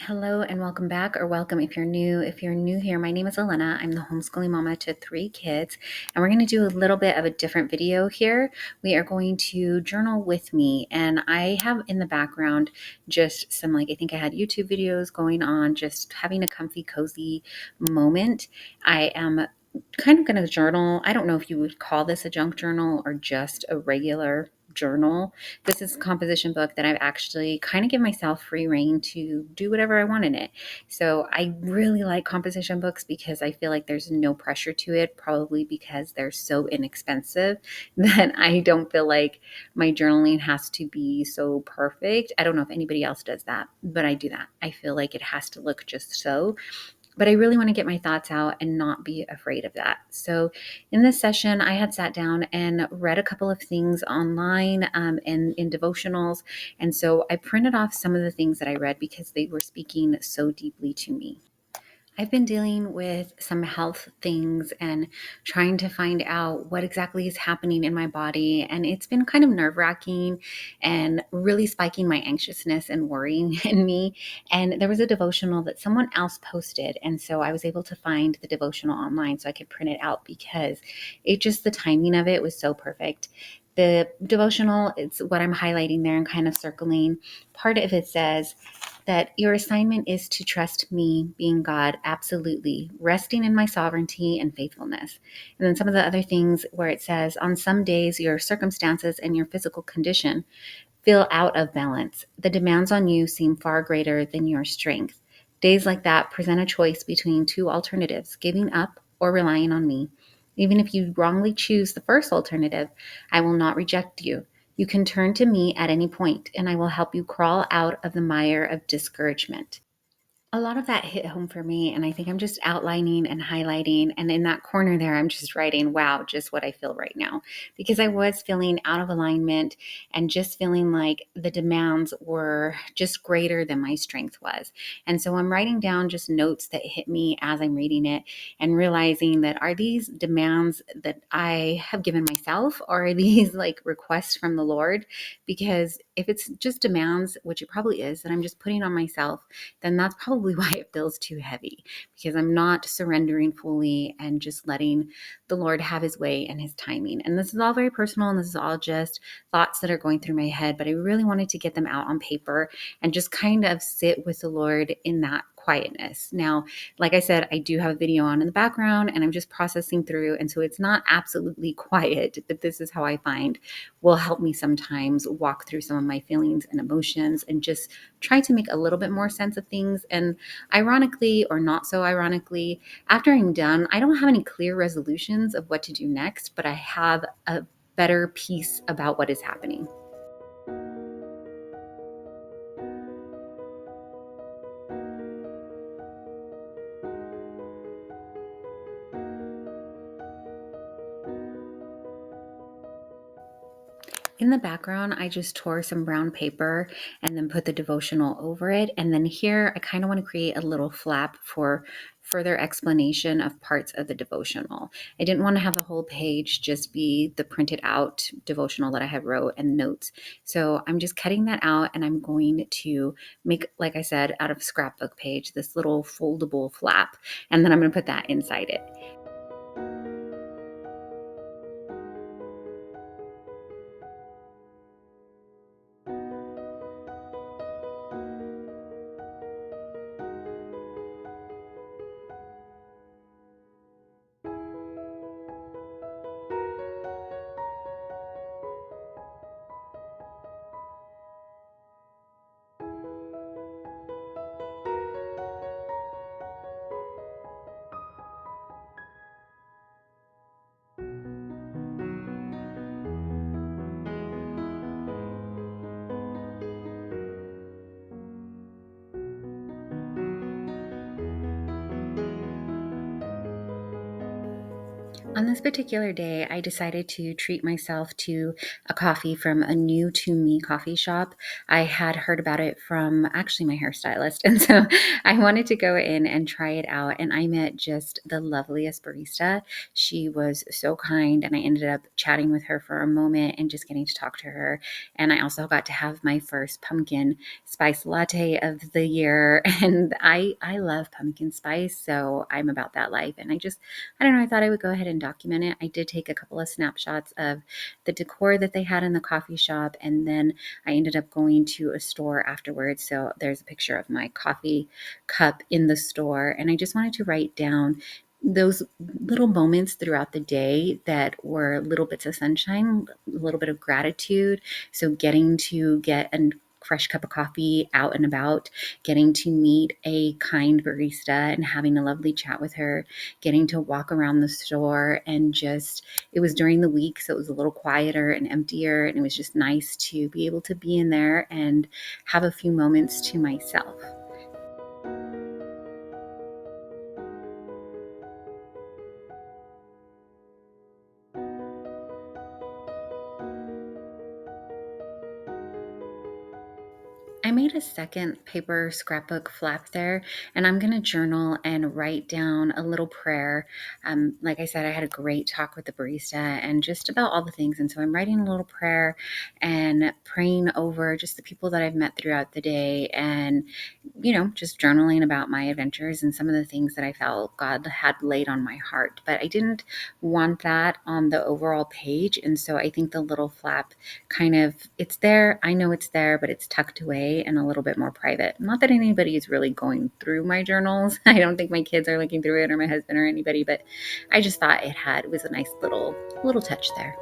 Hello and welcome back, or welcome if you're new. If you're new here, my name is Elena. I'm the homeschooling mama to 3 kids, and we're going to do a little bit of a different video here. We are going to journal with me, and I have in the background just some, I think I had YouTube videos going on, just having a comfy, cozy moment. I am kind of going to journal. I don't know if you would call this a junk journal or just a regular journal. This is a composition book that I've actually kind of give myself free reign to do whatever I want in it. So I really like composition books because I feel like there's no pressure to it, probably because they're so inexpensive that I don't feel like my journaling has to be so perfect. I don't know if anybody else does that, but I do that. I feel like it has to look just so. But I really want to get my thoughts out and not be afraid of that. So, in this session, I had sat down and read a couple of things online and in devotionals. And so I printed off some of the things that I read because they were speaking so deeply to me. I've been dealing with some health things and trying to find out what exactly is happening in my body. And it's been kind of nerve wracking and really spiking my anxiousness and worrying in me. And there was a devotional that someone else posted. And so I was able to find the devotional online so I could print it out because the timing of it was so perfect. The devotional, it's what I'm highlighting there and kind of circling. Part of it says, that your assignment is to trust me, being God, absolutely, resting in my sovereignty and faithfulness. And then some of the other things where it says, on some days, your circumstances and your physical condition feel out of balance. The demands on you seem far greater than your strength. Days like that present a choice between two alternatives, giving up or relying on me. Even if you wrongly choose the first alternative, I will not reject you. You can turn to me at any point, and I will help you crawl out of the mire of discouragement. A lot of that hit home for me, and I think I'm just outlining and highlighting, and in that corner there, I'm just writing, wow, just what I feel right now, because I was feeling out of alignment and just feeling like the demands were just greater than my strength was. And so I'm writing down just notes that hit me as I'm reading it and realizing that, are these demands that I have given myself, or are these like requests from the Lord? Because if it's just demands, which it probably is, that I'm just putting on myself, then that's probably why it feels too heavy, because I'm not surrendering fully and just letting the Lord have his way and his timing. And this is all very personal, and this is all just thoughts that are going through my head, but I really wanted to get them out on paper and just kind of sit with the Lord in that quietness. Now, like I said, I do have a video on in the background and I'm just processing through. And so it's not absolutely quiet, but this is how I find will help me sometimes walk through some of my feelings and emotions and just try to make a little bit more sense of things. And ironically, or not so ironically, after I'm done, I don't have any clear resolutions of what to do next, but I have a better peace about what is happening. In the background, I just tore some brown paper and then put the devotional over it. And then here, I kind of want to create a little flap for further explanation of parts of the devotional. I didn't want to have the whole page just be the printed out devotional that I had wrote and notes. So I'm just cutting that out, and I'm going to make, like I said, out of scrapbook page, this little foldable flap. And then I'm going to put that inside it. On this particular day, I decided to treat myself to a coffee from a new to me coffee shop. I had heard about it from actually my hairstylist. And so I wanted to go in and try it out. And I met just the loveliest barista. She was so kind. And I ended up chatting with her for a moment and just getting to talk to her. And I also got to have my first pumpkin spice latte of the year. And I love pumpkin spice. So I'm about that life. And I don't know, I thought I would go ahead and document it. I did take a couple of snapshots of the decor that they had in the coffee shop, and then I ended up going to a store afterwards. So there's a picture of my coffee cup in the store, and I just wanted to write down those little moments throughout the day that were little bits of sunshine, a little bit of gratitude. So getting to get a fresh cup of coffee out and about, getting to meet a kind barista and having a lovely chat with her, getting to walk around the store and just, it was during the week, so it was a little quieter and emptier. And it was just nice to be able to be in there and have a few moments to myself. I made a second paper scrapbook flap there, and I'm going to journal and write down a little prayer. Like I said, I had a great talk with the barista and just about all the things. And so I'm writing a little prayer and praying over just the people that I've met throughout the day, and, just journaling about my adventures and some of the things that I felt God had laid on my heart. But I didn't want that on the overall page. And so I think the little flap kind of, it's there. I know it's there, but it's tucked away and a little bit more private. Not that anybody is really going through my journals. I don't think my kids are looking through it, or my husband or anybody, but I just thought it was a nice little touch there.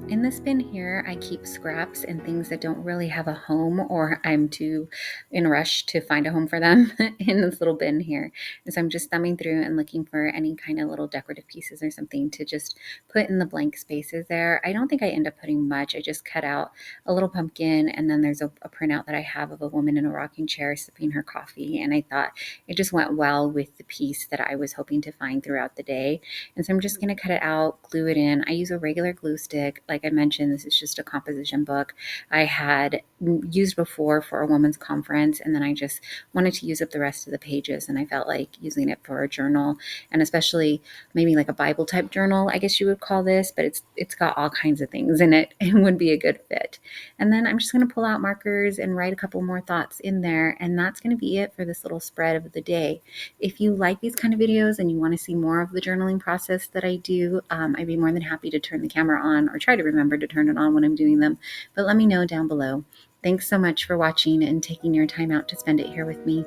In this bin here, I keep scraps and things that don't really have a home, or I'm too in a rush to find a home for them in this little bin here. And so I'm just thumbing through and looking for any kind of little decorative pieces or something to just put in the blank spaces there. I don't think I end up putting much. I just cut out a little pumpkin, and then there's a printout that I have of a woman in a rocking chair sipping her coffee. And I thought it just went well with the piece that I was hoping to find throughout the day. And so I'm just going to cut it out, glue it in. I use a regular glue stick. Like I mentioned, this is just a composition book I had used before for a woman's conference, and then I just wanted to use up the rest of the pages, and I felt like using it for a journal, and especially maybe like a Bible type journal, I guess you would call this, but it's got all kinds of things in it and would be a good fit. And then I'm just going to pull out markers and write a couple more thoughts in there, and that's going to be it for this little spread of the day. If you like these kind of videos and you want to see more of the journaling process that I do, I'd be more than happy to turn the camera on, or try to remember to turn it on when I'm doing them. But let me know down below. Thanks so much for watching and taking your time out to spend it here with me.